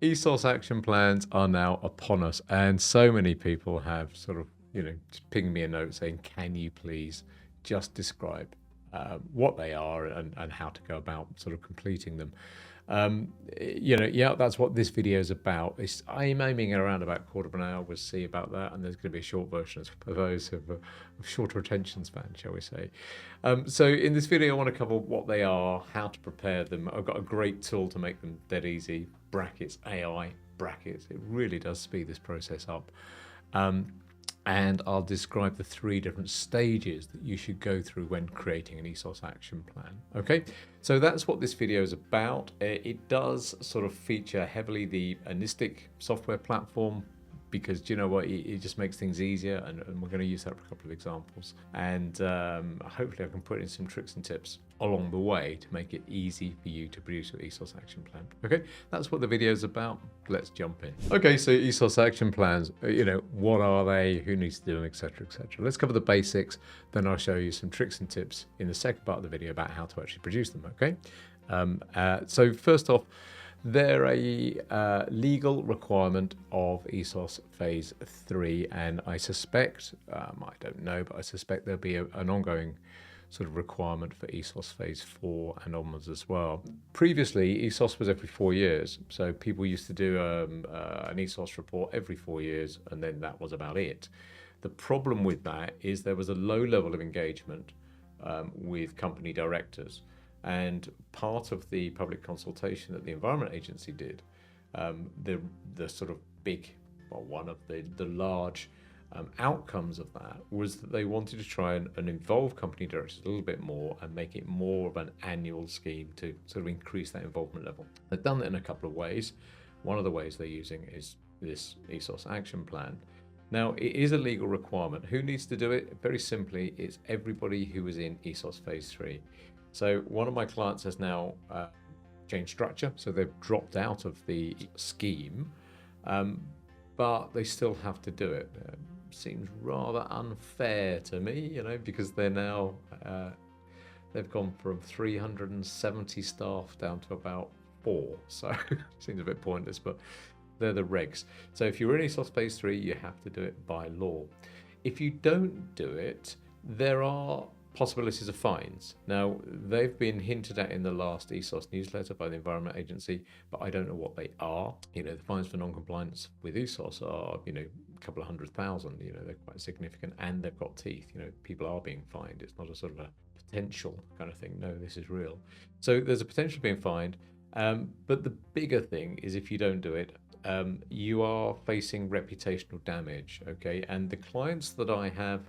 ESOS action plans are now upon us, and so many people have sort of, just pinged me a note saying, can you please just describe what they are and how to go about sort of completing them. Yeah, that's what this video is about. I'm aiming around about a quarter of an hour. We'll see about that, and there's going to be a short version for those of shorter attention span, shall we say. So in this video, I want to cover what they are, how to prepare them. I've got a great tool to make them dead easy, brackets AI brackets. It really does speed this process up. And I'll describe the 3 different stages that you should go through when creating an ESOS action plan. Okay, so that's what this video is about. It does sort of feature heavily the Anistic software platform, because do you know what, it just makes things easier, and we're going to use that for a couple of examples, and hopefully I can put in some tricks and tips along the way to make it easy for you to produce your ESOS action plan. Okay, that's what the video is about. Let's jump in. Okay, so ESOS action plans, what are they, who needs to do them, etc, etc. Let's cover the basics, then I'll show you some tricks and tips in the second part of the video about how to actually produce them. Okay, so first off, they're a legal requirement of ESOS Phase 3, and I suspect, I don't know, but I suspect there'll be an ongoing sort of requirement for ESOS Phase 4 and onwards as well. Previously, ESOS was every 4 years, so people used to do an ESOS report every 4 years, and then that was about it. The problem with that is there was a low level of engagement with company directors. And part of the public consultation that the Environment Agency did, the sort of big, well, one of the large outcomes of that was that they wanted to try and involve company directors a little bit more and make it more of an annual scheme to sort of increase that involvement level. They've done that in a couple of ways. One of the ways they're using is this ESOS action plan. Now, it is a legal requirement. Who needs to do it? Very simply, it's everybody who is in ESOS Phase 3. So one of my clients has now changed structure, so they've dropped out of the scheme, but they still have to do it. Seems rather unfair to me, because they're now, they've gone from 370 staff down to about 4, so seems a bit pointless, but they're the regs. So if you're in ESOS Phase 3, you have to do it by law. If you don't do it, there are possibilities of fines. Now, they've been hinted at in the last ESOS newsletter by the Environment Agency, but I don't know what they are. The fines for non-compliance with ESOS are, a couple of 100,000. They're quite significant, and they've got teeth. People are being fined. It's not a sort of a potential kind of thing. No, this is real. So there's a potential of being fined. But the bigger thing is, if you don't do it, you are facing reputational damage. Okay, and the clients that I have,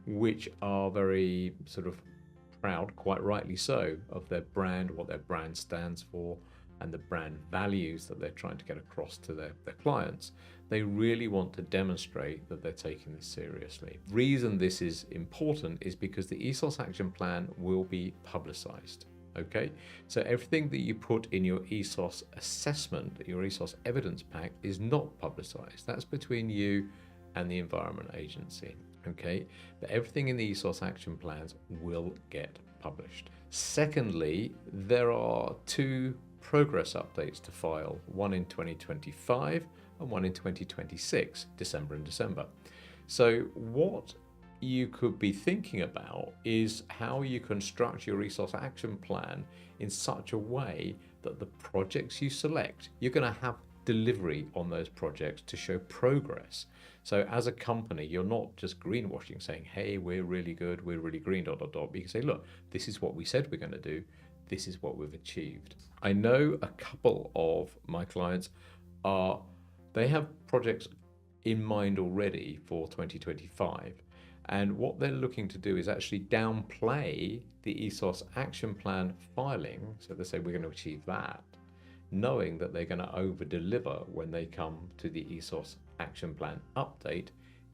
which are very sort of proud, quite rightly so, of their brand, what their brand stands for, and the brand values that they're trying to get across to their clients. They really want to demonstrate that they're taking this seriously. The reason this is important is because the ESOS action plan will be publicized. Okay, so everything that you put in your ESOS assessment, your ESOS evidence pack, is not publicized. That's between you and the Environment Agency. Okay, but everything in the ESOS action plans will get published. Secondly, there are 2 progress updates to file, one in 2025 and one in 2026, December and December. So what you could be thinking about is how you can structure your ESOS action plan in such a way that the projects you select, you're going to have delivery on those projects to show progress. So as a company, you're not just greenwashing, saying, hey, we're really good, we're really green, ... But you can say, look, this is what we said we're going to do, this is what we've achieved. I know a couple of my clients they have projects in mind already for 2025, and what they're looking to do is actually downplay the ESOS action plan filing. So they say, we're going to achieve that, knowing that they're going to over-deliver when they come to the ESOS action plan update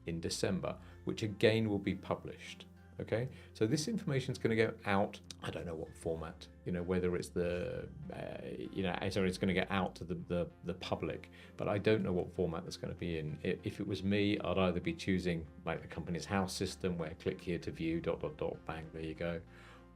in December, which again will be published. Okay, so this information is going to go out. I don't know what format, whether it's it's going to get out to the public, but I don't know what format that's going to be in. If it was me, I'd either be choosing like the company's house system, where click here to view ... Bang, there you go,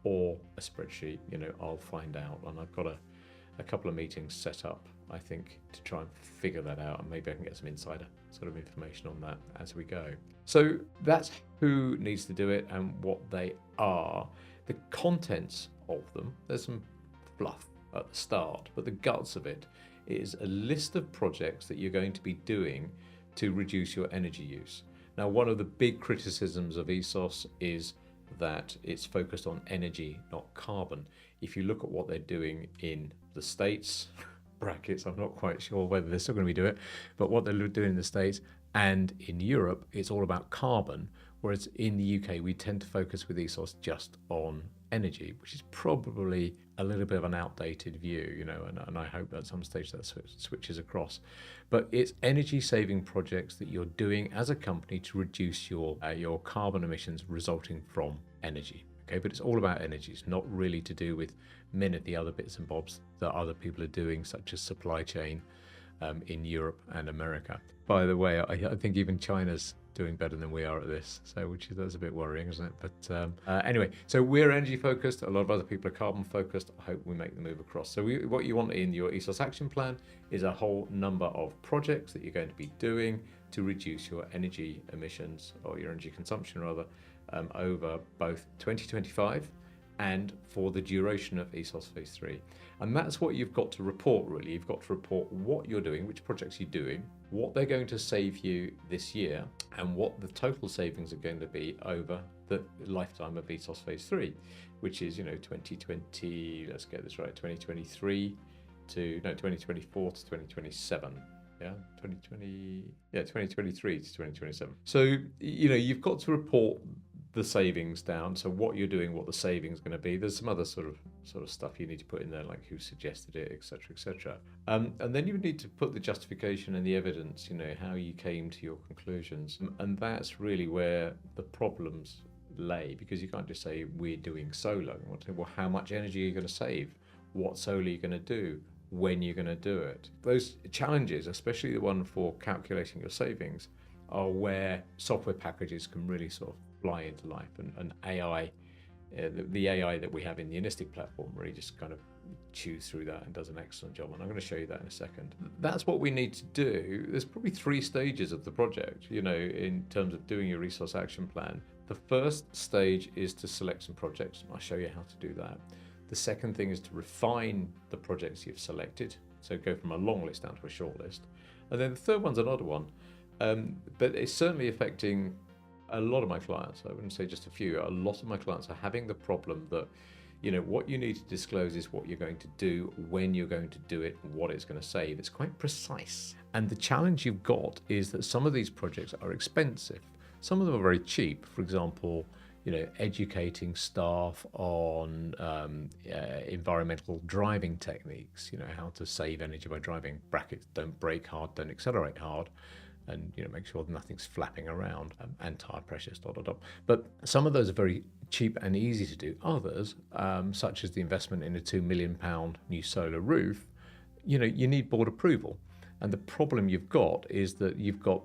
or a spreadsheet. I'll find out, and I've got a couple of meetings set up I think, to try and figure that out, and maybe I can get some insider sort of information on that as we go. So that's who needs to do it and what they are. The contents of them, there's some fluff at the start, but the guts of it is a list of projects that you're going to be doing to reduce your energy use. Now, one of the big criticisms of ESOS is that it's focused on energy, not carbon. If you look at what they're doing in the States, brackets, I'm not quite sure whether they're still going to be doing it, but what they're doing in the States and in Europe, it's all about carbon, whereas in the UK, we tend to focus with ESOS just on energy, which is probably a little bit of an outdated view, you know, and I hope at some stage that switches across. But it's energy saving projects that you're doing as a company to reduce your carbon emissions resulting from energy. Okay, but it's all about energy. It's not really to do with many of the other bits and bobs that other people are doing, such as supply chain in Europe and America. By the way, I think even China's doing better than we are at this, so that's a bit worrying, isn't it? But anyway, so we're energy focused. A lot of other people are carbon focused. I hope we make the move across. So what you want in your ESOS action plan is a whole number of projects that you're going to be doing to reduce your energy emissions, or your energy consumption rather, over both 2025 and for the duration of ESOS Phase 3. And that's what you've got to report, really. You've got to report what you're doing, which projects you're doing, what they're going to save you this year, and what the total savings are going to be over the lifetime of ESOS Phase 3, which is, 2020, let's get this right, 2023 to 2024 to 2027. Yeah, 2023 to 2027. So, you've got to report the savings down, so what you're doing, what the savings is going to be. There's some other sort of stuff you need to put in there, like who suggested it, etc. And then you need to put the justification and the evidence, how you came to your conclusions, and that's really where the problems lay, because you can't just say we're doing solar. You want to know, well, how much energy are you going to save, what solar are you going to do, when you're going to do it. Those challenges, especially the one for calculating your savings, are where software packages can really sort of fly into life, and AI, the AI that we have in the Anistic platform really just kind of chews through that and does an excellent job, and I'm going to show you that in a second. That's what we need to do. There's probably 3 stages of the project, in terms of doing your ESOS action plan. The first stage is to select some projects. I'll show you how to do that. The second thing is to refine the projects you've selected, so go from a long list down to a short list. And then the third one's an odd one, but it's certainly affecting a lot of my clients. I wouldn't say just a few. A lot of my clients are having the problem that, what you need to disclose is what you're going to do, when you're going to do it, what it's going to save. It's quite precise. And the challenge you've got is that some of these projects are expensive. Some of them are very cheap. For example, educating staff on environmental driving techniques, how to save energy by driving, brackets, don't brake hard, don't accelerate hard, and make sure nothing's flapping around, and tire pressures, ... But some of those are very cheap and easy to do. Others, such as the investment in a £2 million new solar roof, you need board approval. And the problem you've got is that you've got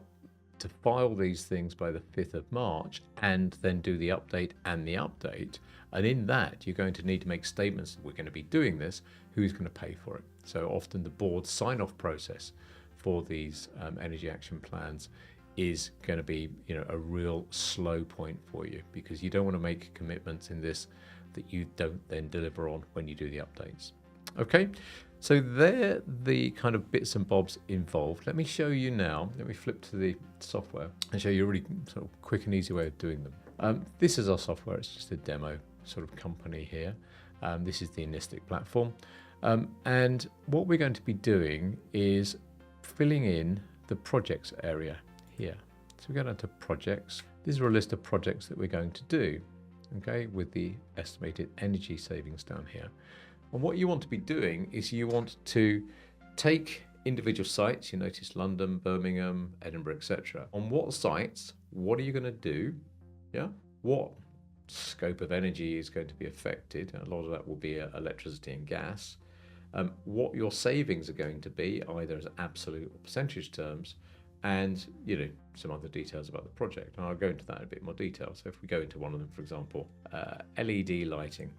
to file these things by the 5th of March and then do the update and the update. And in that, you're going to need to make statements that we're going to be doing this, who's going to pay for it. So often the board sign-off process for these energy action plans is going to be, a real slow point for you, because you don't want to make commitments in this that you don't then deliver on when you do the updates. Okay, so they're the kind of bits and bobs involved. Let me show you now. Let me flip to the software and show you a really sort of quick and easy way of doing them. This is our software. It's just a demo sort of company here. This is the Anistic platform. And what we're going to be doing is filling in the projects area here. So we go down to projects. These are a list of projects that we're going to do, okay, with the estimated energy savings down here. And what you want to be doing is you want to take individual sites. You notice London, Birmingham, Edinburgh, etc. On what sites, what are you going to do? Yeah, what scope of energy is going to be affected? A lot of that will be electricity and gas. What your savings are going to be, either as absolute or percentage terms, and some other details about the project. And I'll go into that in a bit more detail. So if we go into one of them, for example, LED lighting.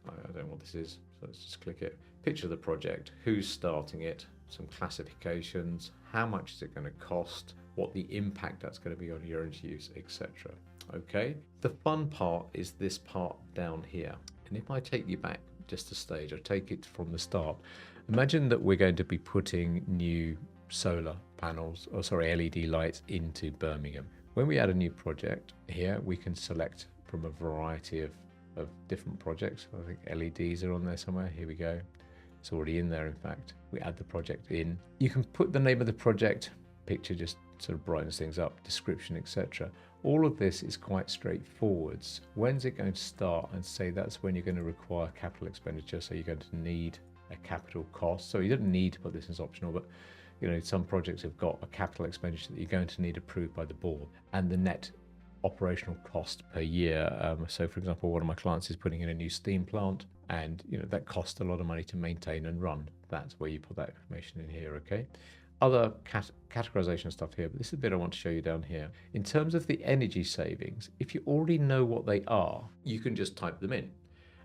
I don't know what this is, so let's just click it. Picture of the project, who's starting it, some classifications, how much is it going to cost, what the impact that's going to be on your energy use, etc. Okay, the fun part is this part down here. And if I take you back just a stage, I take it from the start. Imagine that we're going to be putting new solar panels, or sorry, LED lights into Birmingham. When we add a new project here, we can select from a variety of different projects. I think LEDs are on there somewhere. Here we go. It's already in there, in fact. We add the project in. You can put the name of the project, picture just sort of brightens things up, description, etc. All of this is quite straightforward. When's it going to start? And say that's when you're going to require capital expenditure, so you're going to need a capital cost. So you don't need to put this as optional, but you know, some projects have got a capital expenditure that you're going to need approved by the board, and the net operational cost per year. So for example, one of my clients is putting in a new steam plant, and you know that costs a lot of money to maintain and run. That's where you put that information in here. Okay, other categorization stuff here, but this is a bit I want to show you down here. In terms of the energy savings, if you already know what they are, you can just type them in.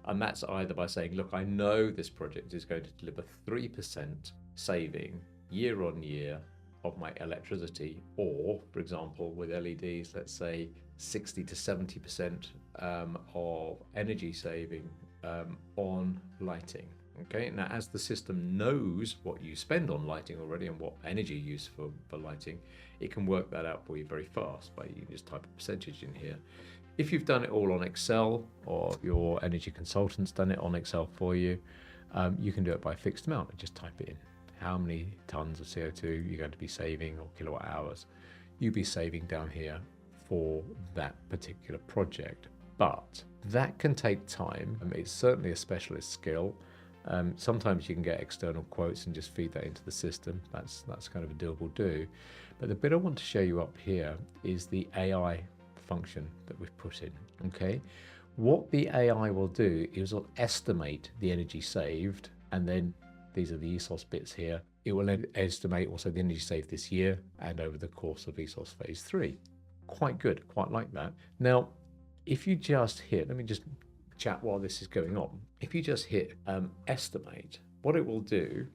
And that's either by saying, look, I know this project is going to deliver 3% saving year on year of my electricity, or for example with LEDs, let's say 60 to 70% of energy saving on lighting. Okay, now as the system knows what you spend on lighting already and what energy you use for lighting, it can work that out for you very fast by you can just type a percentage in here. If you've done it all on Excel, or your energy consultant's done it on Excel for you, you can do it by a fixed amount and just type it in. How many tons of CO2 you're going to be saving, or kilowatt hours you'll be saving down here for that particular project. But that can take time. It's certainly a specialist skill. Sometimes you can get external quotes and just feed that into the system. That's kind of a doable do. But the bit I want to show you up here is the AI function that we've put in. Okay, what the AI will do is it'll estimate the energy saved, and then these are the ESOS bits here. It will estimate also the energy saved this year and over the course of ESOS phase 3. Quite good, quite like that. Now, if you just hit, let me just chat while this is going on. If you just hit estimate, what it will do,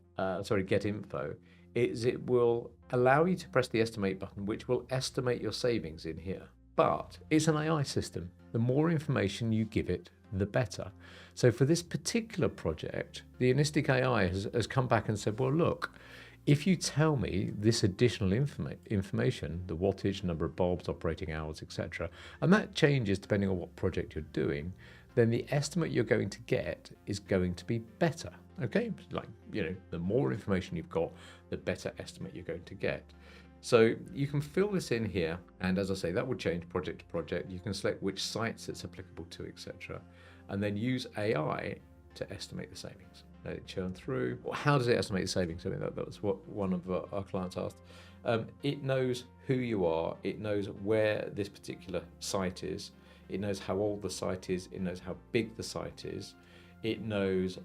get info, is it will allow you to press the estimate button, which will estimate your savings in here. But it's an AI system. The more information you give it, the better. So for this particular project, the Anistic AI has come back and said, well, look, if you tell me this additional information, the wattage, number of bulbs, operating hours, etc., and that changes depending on what project you're doing, then the estimate you're going to get is going to be better. Okay, like, you know, the more information you've got, the better estimate you're going to get. So you can fill this in here, and as I say, that would change project to project. You can select which sites it's applicable to, etc., and then use AI to estimate the savings. Let it churn through. Well, how does it estimate the savings? I mean, that was what one of our clients asked. It knows who you are. It knows where this particular site is. It knows how old the site is. It knows how big the site is. It knows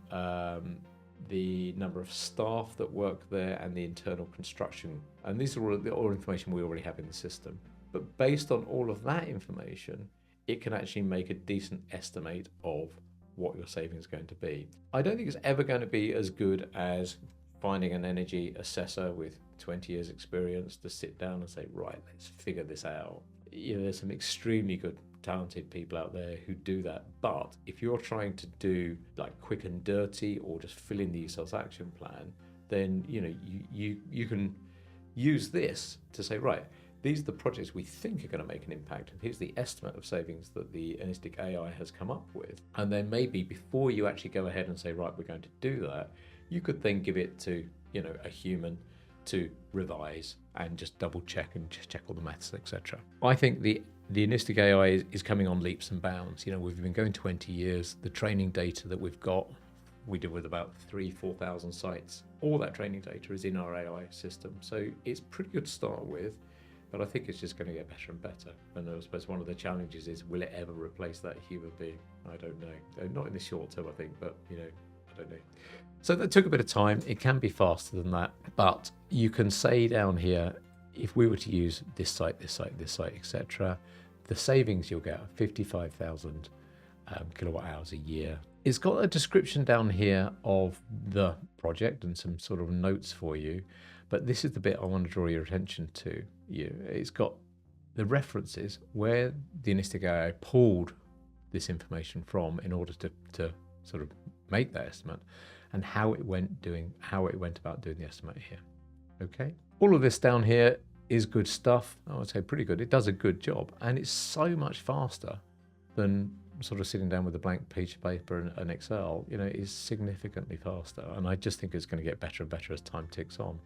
the number of staff that work there and the internal construction. And these are all information we already have in the system. But based on all of that information, it can actually make a decent estimate of what your savings is going to be. I don't think it's ever going to be as good as finding an energy assessor with 20 years experience to sit down and say, right, let's figure this out. You know, there's some extremely good, talented people out there who do that. But if you're trying to do like quick and dirty, or just fill in the ESOS action plan, then you know you can use this to say, right, these are the projects we think are going to make an impact, and here's the estimate of savings that the Anistic AI has come up with. And then maybe before you actually go ahead and say, right, we're going to do that, you could then give it to, you know, a human to revise and just double check and just check all the maths, etc. I think the Anistic AI is coming on leaps and bounds. You know, we've been going 20 years. The training data that we've got, we deal with about 4,000 sites. All that training data is in our AI system. So it's pretty good to start with, but I think it's just going to get better and better. And I suppose one of the challenges is, will it ever replace that human being? I don't know. Not in the short term, I think, but you know, I don't know. So that took a bit of time. It can be faster than that, but you can say down here, if we were to use this site, etc., the savings you'll get are 55,000 kilowatt hours a year. It's got a description down here of the project and some sort of notes for you, but this is the bit I want to draw your attention to. It's got the references where the Anistic AI pulled this information from in order to sort of make that estimate, and how it went about doing the estimate here. Okay, all of this down here is good stuff. I would say pretty good. It does a good job, and it's so much faster than sort of sitting down with a blank piece of paper and Excel. It is significantly faster, and I just think it's going to get better and better as time ticks on.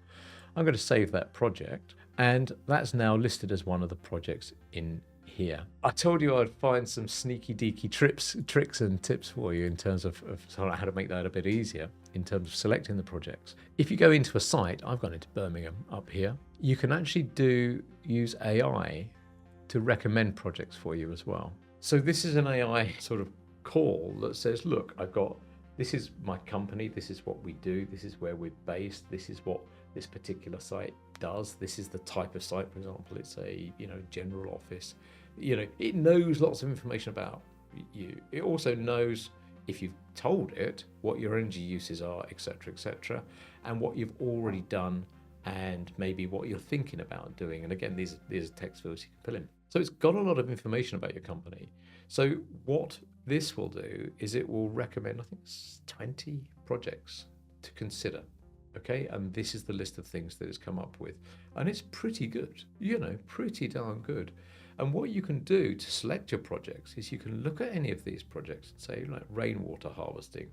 I'm going to save that project, and that's now listed as one of the projects in here. I told you I'd find some sneaky deaky tricks and tips for you in terms of sort of how to make that a bit easier in terms of selecting the projects. If you go into a site, I've gone into Birmingham up here, you can actually use AI to recommend projects for you as well. So this is an AI sort of call that says, look, this is my company, this is what we do, this is where we're based, this is what this particular site does, this is the type of site. For example, it's a general office. It knows lots of information about you. It also knows, if you've told it, what your energy uses are, etc., and what you've already done, and maybe what you're thinking about doing. And again, these are text fields you can fill in. So it's got a lot of information about your company. So what this will do is it will recommend, I think it's 20 projects to consider. Okay, and this is the list of things that it's come up with, and it's pretty good, pretty darn good. And what you can do to select your projects is you can look at any of these projects and say, like rainwater harvesting,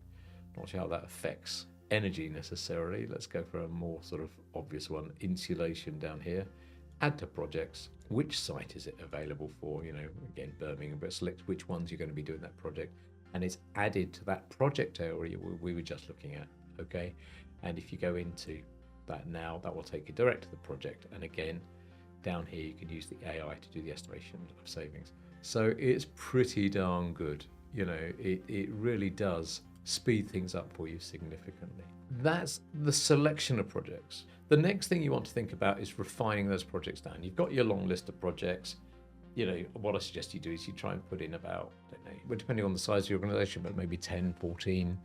not sure how that affects energy necessarily. Let's go for a more sort of obvious one, insulation down here. Add to projects. Which site is it available for? Again, Birmingham, but select which ones you're going to be doing that project, and it's added to that project area we were just looking at. Okay, and if you go into that now, that will take you direct to the project, and again, down here you can use the AI to do the estimation of savings. So it's pretty darn good. It really does speed things up for you significantly. That's the selection of projects. The next thing you want to think about is refining those projects down. You've got your long list of projects. What I suggest you do is you try and put in about, well, depending on the size of your organization, but maybe 10, 14,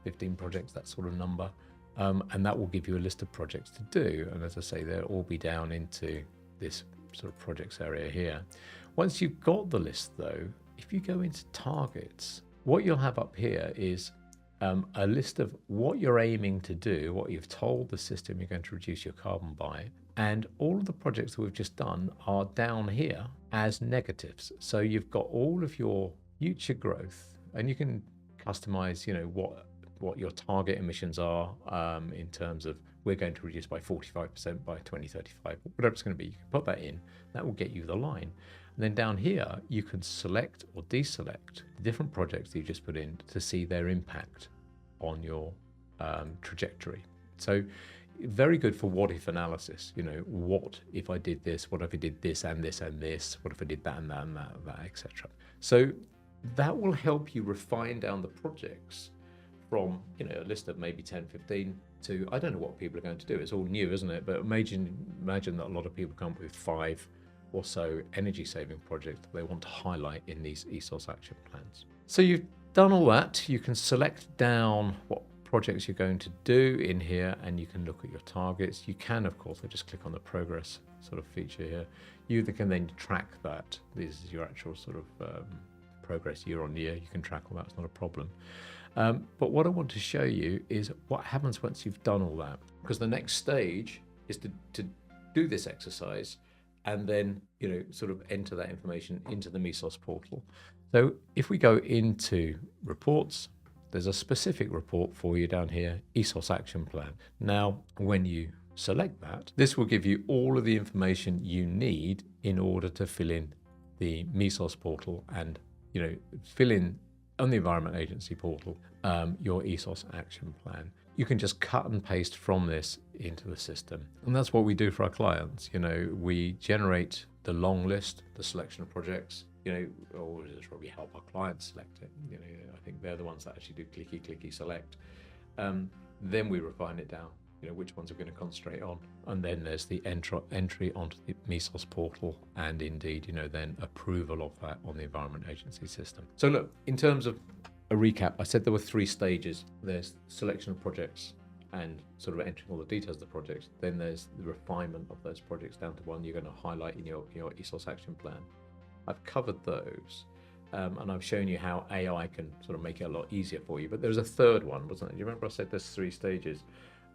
15 projects, that sort of number. And that will give you a list of projects to do. And as I say, they'll all be down into this sort of projects area here. Once you've got the list though, if you go into targets, what you'll have up here is a list of what you're aiming to do, what you've told the system you're going to reduce your carbon by, and all of the projects that we've just done are down here as negatives. So you've got all of your future growth, and you can customize, what your target emissions are in terms of, we're going to reduce by 45% by 2035, whatever it's going to be. You can put that in, that will get you the line. And then down here, you can select or deselect the different projects that you just put in to see their impact on your trajectory. So very good for what if analysis. What if I did this? What if I did this and this and this? What if I did that and that and that, etc. So that will help you refine down the projects from a list of maybe 10, 15 to, I don't know what people are going to do. It's all new, isn't it? But imagine that a lot of people come up with 5 or so energy saving projects that they want to highlight in these ESOS action plans. So you've done all that. You can select down what projects you're going to do in here, and you can look at your targets. You can, of course, I just click on the progress sort of feature here. You can then track that. This is your actual sort of progress year on year. You can track all that, it's not a problem. But what I want to show you is what happens once you've done all that, because the next stage is to do this exercise and then sort of enter that information into the ESOS portal. So if we go into reports, there's a specific report for you down here, ESOS Action Plan. Now, when you select that, this will give you all of the information you need in order to fill in the ESOS portal and fill in on the Environment Agency portal your ESOS Action Plan. You can just cut and paste from this into the system. And that's what we do for our clients. We generate the long list, the selection of projects, or just probably help our clients select it. I think they're the ones that actually do clicky select. Then we refine it down, which ones we're going to concentrate on. And then there's the entry onto the ESOS portal, and indeed, then approval of that on the Environment Agency system. So look, in terms of a recap, I said there were 3 stages. There's selection of projects and sort of entering all the details of the projects. Then there's the refinement of those projects down to one you're going to highlight in your ESOS action plan. I've covered those, and I've shown you how AI can sort of make it a lot easier for you. But there's a third one, wasn't there? You remember I said there's 3 stages?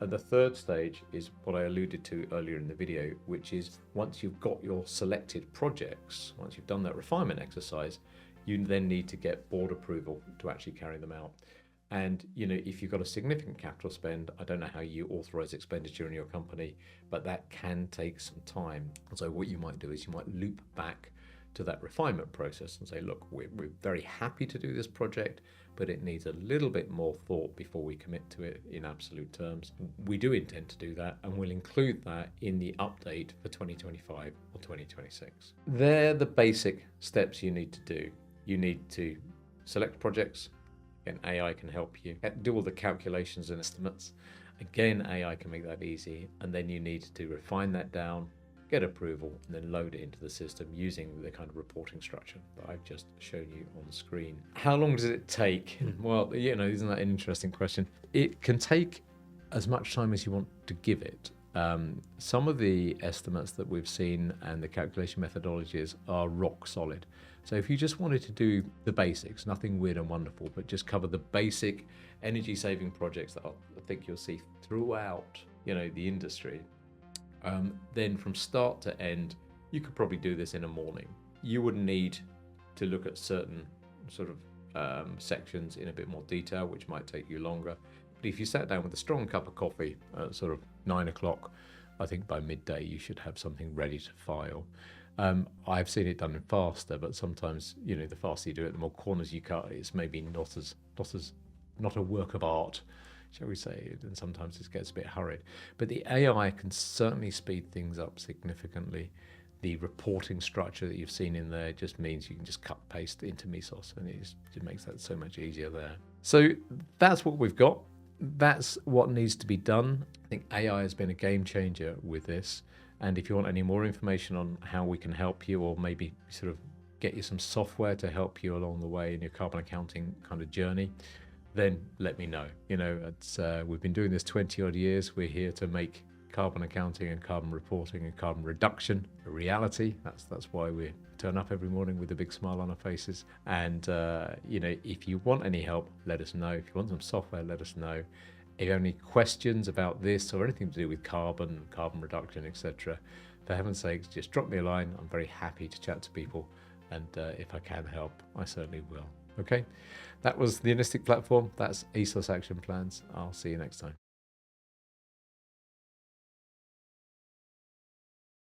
And the third stage is what I alluded to earlier in the video, which is once you've got your selected projects, once you've done that refinement exercise, you then need to get board approval to actually carry them out. And if you've got a significant capital spend, I don't know how you authorize expenditure in your company, but that can take some time. So what you might do is you might loop back to that refinement process and say, look, we're very happy to do this project, but it needs a little bit more thought before we commit to it in absolute terms. We do intend to do that, and we'll include that in the update for 2025 or 2026. They're the basic steps you need to do. You need to select projects. Again, AI can help you do all the calculations and estimates. Again, AI can make that easy. And then you need to refine that down, get approval, and then load it into the system using the kind of reporting structure that I've just shown you on the screen. How long does it take? Well, isn't that an interesting question? It can take as much time as you want to give it. Some of the estimates that we've seen and the calculation methodologies are rock solid. So if you just wanted to do the basics, nothing weird and wonderful, but just cover the basic energy saving projects that I think you'll see throughout, the industry, then from start to end, you could probably do this in a morning. You would need to look at certain sort of sections in a bit more detail, which might take you longer. But if you sat down with a strong cup of coffee at sort of 9 o'clock, I think by midday you should have something ready to file. I've seen it done faster, but sometimes, the faster you do it, the more corners you cut. It's maybe not a work of art, shall we say, and sometimes it gets a bit hurried. But the AI can certainly speed things up significantly. The reporting structure that you've seen in there just means you can just cut paste into Mesos, and it makes that so much easier there. So that's what we've got. That's what needs to be done. I think AI has been a game changer with this. And if you want any more information on how we can help you, or maybe sort of get you some software to help you along the way in your carbon accounting kind of journey, then let me know. We've been doing this 20 odd years. We're here to make carbon accounting and carbon reporting and carbon reduction a reality. That's why we turn up every morning with a big smile on our faces. And if you want any help, let us know. If you want some software, let us know. If you have any questions about this or anything to do with carbon reduction, etc., for heaven's sakes, just drop me a line. I'm very happy to chat to people, and if I can help, I certainly will. Okay, that was the Holistic Platform. That's ESOS Action Plans. I'll see you next time.